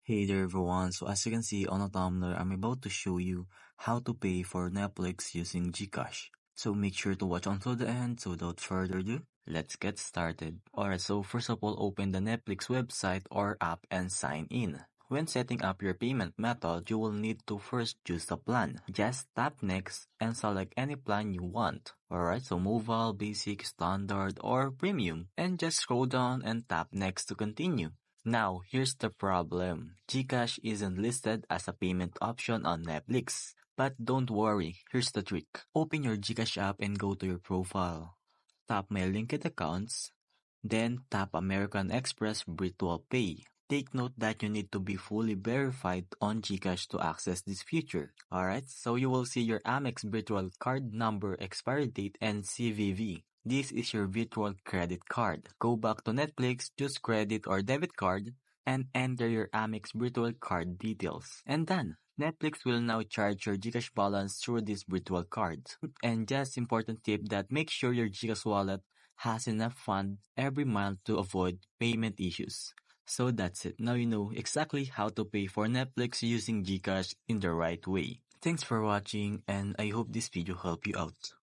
Hey there everyone, so as you can see on the thumbnail, I'm about to show you how to pay for Netflix using Gcash. So make sure to watch until the end, so without further ado, let's get started. Alright, so first of all, open the Netflix website or app and sign in. When setting up your payment method, you will need to first choose the plan. Just tap next and select any plan you want. Alright, so mobile, basic, standard, or premium. And just scroll down and tap next to continue. Now, here's the problem. Gcash isn't listed as a payment option on Netflix. But don't worry, here's the trick. Open your Gcash app and go to your profile. Tap My Linked Accounts, then tap American Express Virtual Pay. Take note that you need to be fully verified on Gcash to access this feature. Alright, so you will see your Amex virtual card number, expiry date, and CVV. This is your virtual credit card. Go back to Netflix, choose credit or debit card, and enter your Amex virtual card details. And done! Netflix will now charge your Gcash balance through this virtual card. And just important tip that make sure your Gcash wallet has enough fund every month to avoid payment issues. So that's it. Now you know exactly how to pay for Netflix using Gcash in the right way. Thanks for watching and I hope this video helped you out.